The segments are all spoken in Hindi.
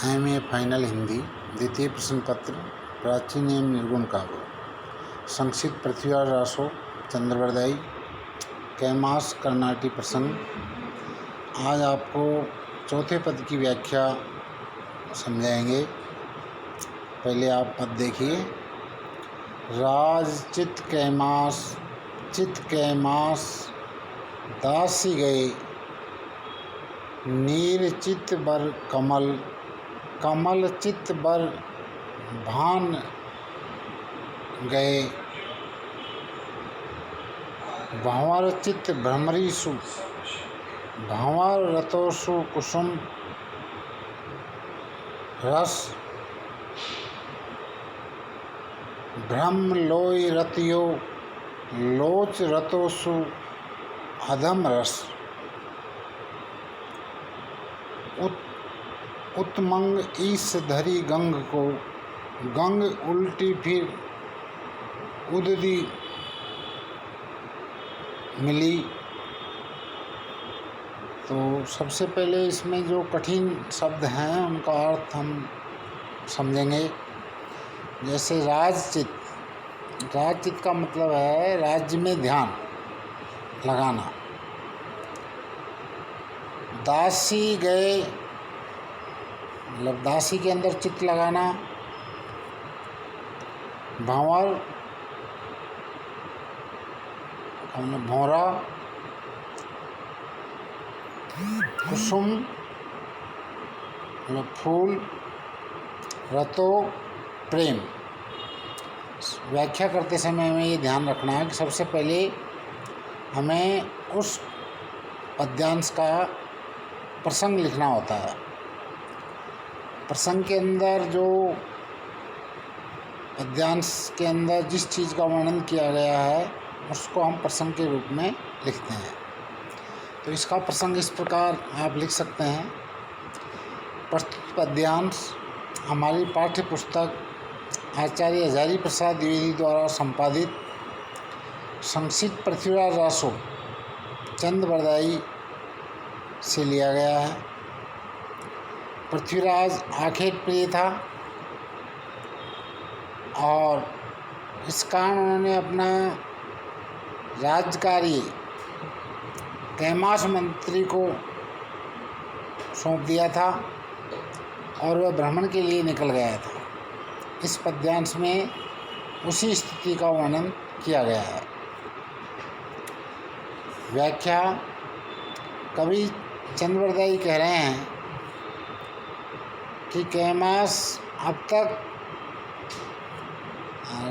एमए फाइनल हिंदी द्वितीय प्रश्न पत्र प्राचीन एवं निर्गुण काव्य संक्षिप्त पृथ्वीराज रासो चंद्रवरदाई कैमास कर्नाटी प्रसंग। आज आपको चौथे पद की व्याख्या समझाएंगे। पहले आप पद देखिए। राज चित कैमास दासी गए, नीर चित बर कमल, कमल चित बर भान गए, भंवर चित भ्रमरीसु, भंवर रतोसु कुसुम रस, भ्रम लोय रतियो, लोच रतोसु अधम रस, उत्मंग ईस धरी गंग को, गंग उल्टी फिर उददी मिली। तो सबसे पहले इसमें जो कठिन शब्द हैं उनका अर्थ हम समझेंगे। जैसे राजचित, राजचित का मतलब है राज्य में ध्यान लगाना। दासी गए मतलब दासी के अंदर चित्त लगाना। भंवर भौरा, कुसुम मतलब फूल, रतो प्रेम। व्याख्या करते समय हमें ये ध्यान रखना है कि सबसे पहले हमें उस पद्यांश का प्रसंग लिखना होता है। प्रसंग के अंदर जो पद्यांश के अंदर जिस चीज़ का वर्णन किया गया है उसको हम प्रसंग के रूप में लिखते हैं। तो इसका प्रसंग इस प्रकार आप लिख सकते हैं। प्रस्तुत पद्यांश हमारी पाठ्य पुस्तक आचार्य हजारी प्रसाद द्विवेदी द्वारा संपादित संक्षिप्त पृथ्वीराज रासो चंद्रवरदाई से लिया गया है। पृथ्वीराज आखेट प्रिय था और इस कारण उन्होंने अपना राज्यकार्य कैमास मंत्री को सौंप दिया था और वह भ्रमण के लिए निकल गया था। इस पद्यांश में उसी स्थिति का वर्णन किया गया है। व्याख्या कवि चंद्रवरदाई कह रहे हैं कि कैमास अब तक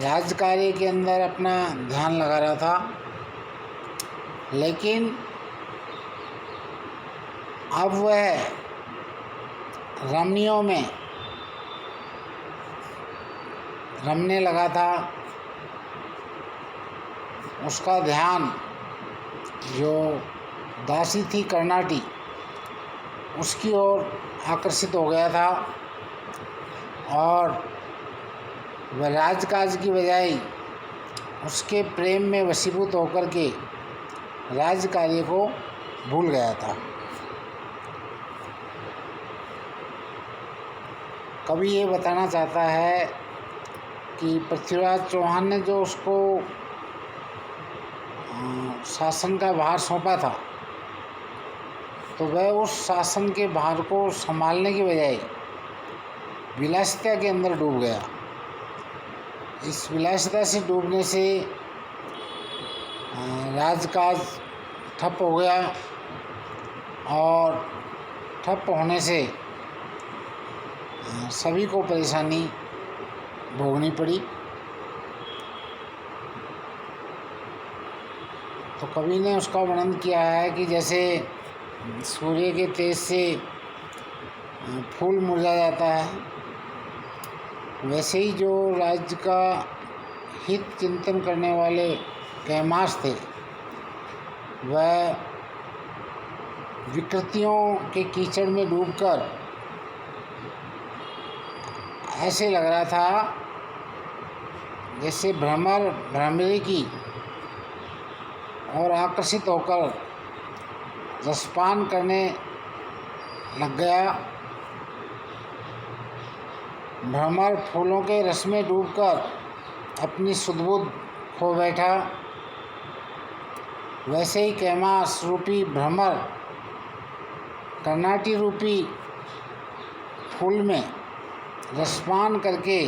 राज्यकार्य के अंदर अपना ध्यान लगा रहा था, लेकिन अब वह रमणियों में रमने लगा था। उसका ध्यान जो दासी थी कर्नाटी उसकी ओर आकर्षित हो गया था और वह राजकाज की बजाय उसके प्रेम में वशीभूत होकर के राज्य कार्य को भूल गया था। कवि ये बताना चाहता है कि पृथ्वीराज चौहान ने जो उसको शासन का भार सौंपा था तो वह उस शासन के भार को संभालने की बजाय विलासिता के अंदर डूब गया। इस विलासिता से डूबने से राजकाज ठप हो गया और ठप होने से सभी को परेशानी भोगनी पड़ी। तो कवि ने उसका वर्णन किया है कि जैसे सूर्य के तेज से फूल मुरझा जाता है, वैसे ही जो राज्य का हित चिंतन करने वाले कैमास थे वह विकृतियों के कीचड़ में डूबकर ऐसे लग रहा था जैसे भ्रमर भ्रमरी की और आकर्षित होकर रसपान करने लग गया भ्रमर फूलों के रस में डूबकर अपनी सुध-बुध खो बैठा, वैसे ही कैमास रूपी भ्रमर कर्नाटी रूपी फूल में रसपान करके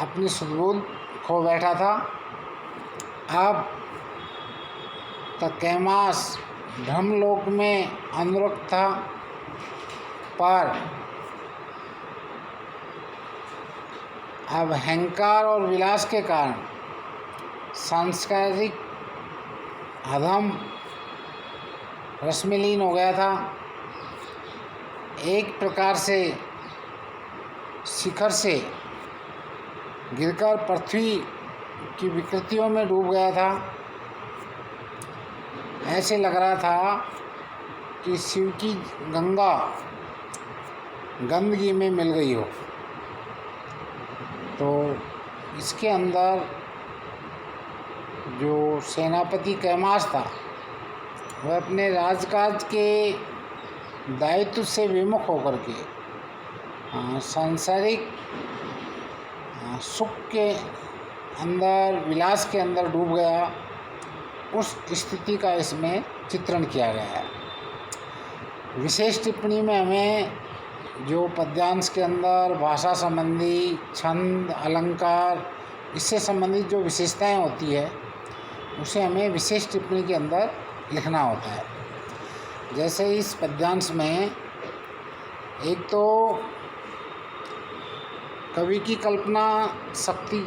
अपनी सुध-बुध खो बैठा था। अब तक कैमास ब्रह्मलोक में अनुरक्त था, पर अब अहंकार और विलास के कारण सांस्कृतिक अधम रस में लीन हो गया था। एक प्रकार से शिखर से गिरकर पृथ्वी की विकृतियों में डूब गया था। ऐसे लग रहा था कि शिव की गंगा गंदगी में मिल गई हो। तो इसके अंदर जो सेनापति कैमास था, वह अपने राजकाज के दायित्व से विमुख होकर के सांसारिक सुख के अंदर, विलास के अंदर डूब गया। उस स्थिति का इसमें चित्रण किया गया है। विशेष टिप्पणी में हमें जो पद्यांश के अंदर भाषा संबंधी, छंद, अलंकार, इससे संबंधित जो विशेषताएं होती है, उसे हमें विशेष टिप्पणी के अंदर लिखना होता है। जैसे इस पद्यांश में एक तो कवि की कल्पना शक्ति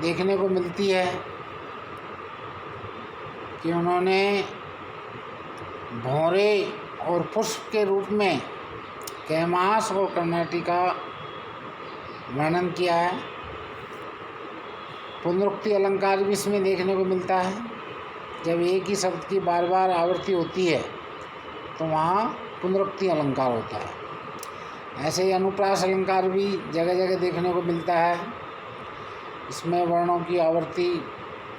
देखने को मिलती है कि उन्होंने भौरे और पुष्प के रूप में कैमास और कर्नाटी का वर्णन किया है। पुनरुक्ति अलंकार भी इसमें देखने को मिलता है। जब एक ही शब्द की बार बार आवृत्ति होती है तो वहाँ पुनरुक्ति अलंकार होता है। ऐसे ही अनुप्रास अलंकार भी जगह जगह देखने को मिलता है। इसमें वर्णों की आवृत्ति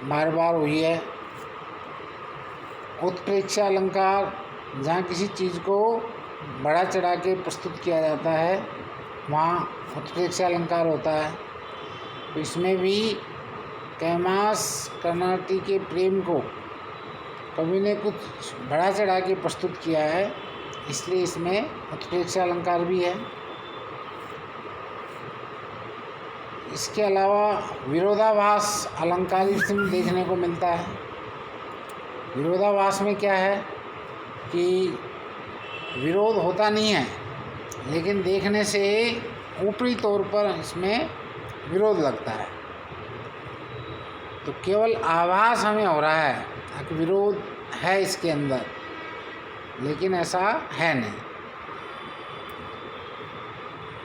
बार बार हुई है। उत्प्रेक्षा अलंकार, जहाँ किसी चीज़ को बढ़ा चढ़ा के प्रस्तुत किया जाता है, वहाँ उत्प्रेक्षा अलंकार होता है। तो इसमें भी कैमास कर्नाटी के प्रेम को कवि ने कुछ बढ़ा चढ़ा के प्रस्तुत किया है, इसलिए इसमें उत्प्रेक्षा अलंकार भी है। इसके अलावा विरोधाभास अलंकार इसमें देखने को मिलता है। विरोधाभास में क्या है कि विरोध होता नहीं है, लेकिन देखने से ऊपरी तौर पर इसमें विरोध लगता है। तो केवल आभास हमें हो रहा है कि विरोध है इसके अंदर, लेकिन ऐसा है नहीं।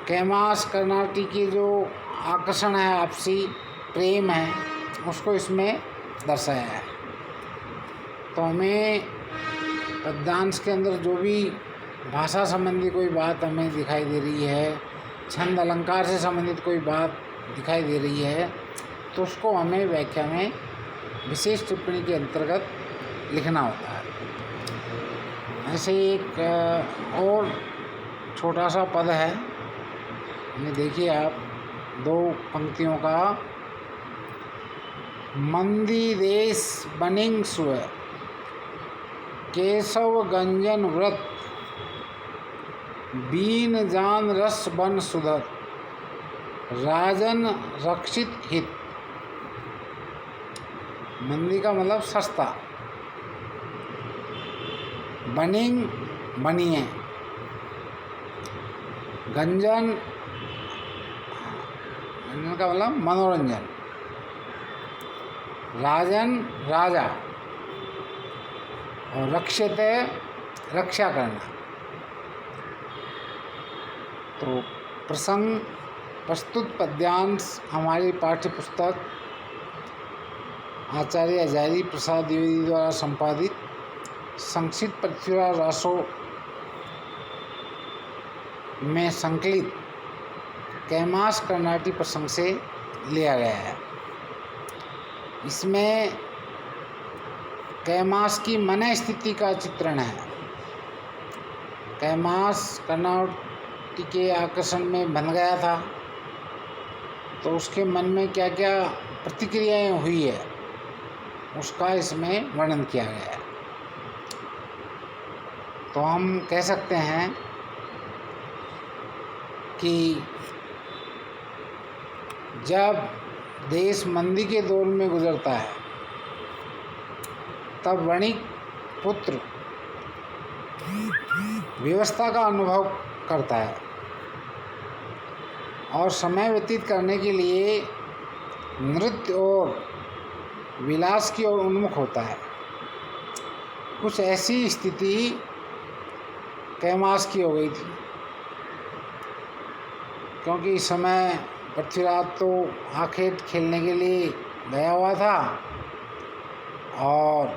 कैमास कर्नाटी की जो आकर्षण है, आपसी प्रेम है, उसको इसमें दर्शाया है। तो हमें पद्यांश के अंदर जो भी भाषा संबंधी कोई बात हमें दिखाई दे रही है, छंद अलंकार से संबंधित कोई बात दिखाई दे रही है, तो उसको हमें व्याख्या में विशेष टिप्पणी के अंतर्गत लिखना होता है। ऐसे एक और छोटा सा पद है, ये देखिए आप, 2 पंक्तियों का। मंदी देश बनिंग सुय केशव गंजन व्रत बीन जान रस बन सुधर राजन रक्षित हित। मंदी का मतलब सस्ता, बनिंग बनिए, गंजन का मतलब मनोरंजन, राजन राजा, और रक्षित रक्षा करना। तो प्रसंग प्रस्तुत पद्यांश हमारी पाठ्य पुस्तक आचार्य हजारी प्रसाद द्विवेदी द्वारा संपादित संक्षिप्त पृथ्वीराज रासो में संकलित कैमास कर्नाटी प्रसंग से लिया गया है। इसमें कैमास की मन स्थिति का चित्रण है। कैमास मूर्ति के आकर्षण में बंध गया था, तो उसके मन में क्या क्या प्रतिक्रियाएं हुई है उसका इसमें वर्णन किया गया है। तो हम कह सकते हैं कि जब देश मंदी के दौर में गुजरता है तब वणिक पुत्र व्यवस्था का अनुभव करता है और समय व्यतीत करने के लिए नृत्य और विलास की ओर उन्मुख होता है। कुछ ऐसी स्थिति कैमास की हो गई थी, क्योंकि इस समय पृथ्वीराज तो आखेट खेलने के लिए गया हुआ था और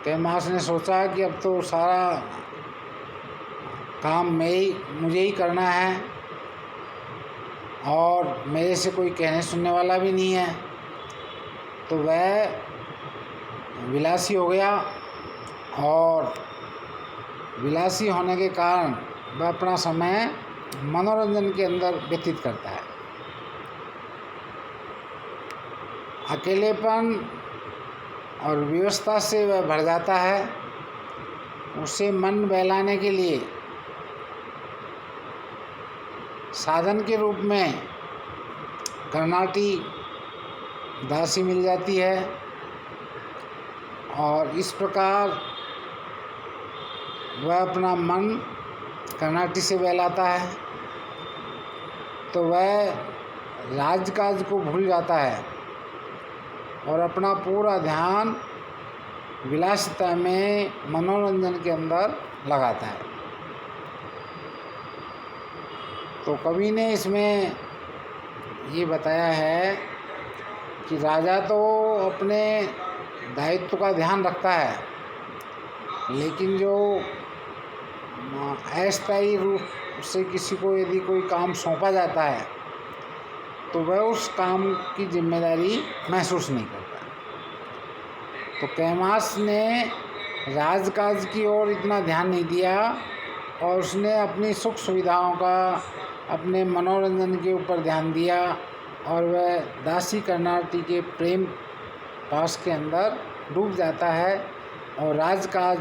कैमास ने सोचा कि अब तो सारा काम मुझे ही करना है और मेरे से कोई कहने सुनने वाला भी नहीं है। तो वह विलासी हो गया और विलासी होने के कारण वह अपना समय मनोरंजन के अंदर व्यतीत करता है। अकेलेपन और व्यवस्था से वह भर जाता है। उसे मन बहलाने के लिए साधन के रूप में कर्नाटी दासी मिल जाती है और इस प्रकार वह अपना मन कर्नाटी से बहलाता है, तो वह राजकाज को भूल जाता है और अपना पूरा ध्यान विलासिता में मनोरंजन के अंदर लगाता है। तो कवि ने इसमें ये बताया है कि राजा तो अपने दायित्व का ध्यान रखता है, लेकिन जो अस्थायी रूप से किसी को यदि कोई काम सौंपा जाता है तो वह उस काम की जिम्मेदारी महसूस नहीं करता। तो कैमास ने राजकाज की ओर इतना ध्यान नहीं दिया और उसने अपनी सुख सुविधाओं का, अपने मनोरंजन के ऊपर ध्यान दिया और वह दासी कर्नाटी के प्रेम पास के अंदर डूब जाता है और राजकाज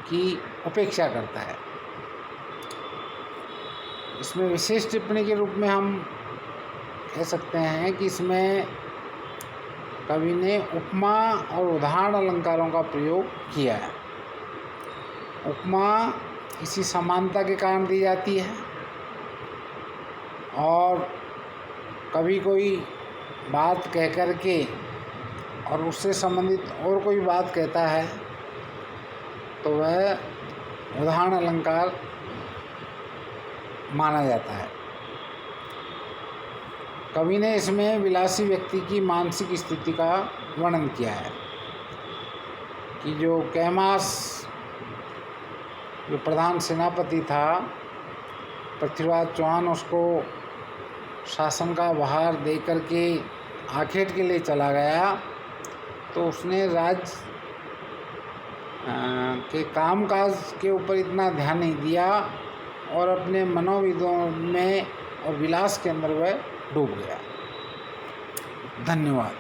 की उपेक्षा करता है। इसमें विशेष टिप्पणी के रूप में हम कह सकते हैं कि इसमें कवि ने उपमा और उदाहरण अलंकारों का प्रयोग किया है। उपमा किसी समानता के कारण दी जाती है और कभी कोई बात कह कर के और उससे संबंधित और कोई बात कहता है तो वह उदाहरण अलंकार माना जाता है। कवि ने इसमें विलासी व्यक्ति की मानसिक स्थिति का वर्णन किया है कि जो कैमास जो प्रधान सेनापति था, पृथ्वीराज चौहान उसको शासन का भार दे करके आखेट के लिए चला गया, तो उसने राज्य के कामकाज के ऊपर इतना ध्यान नहीं दिया और अपने मनोविदों में और विलास के अंदर वह डूब गया। धन्यवाद।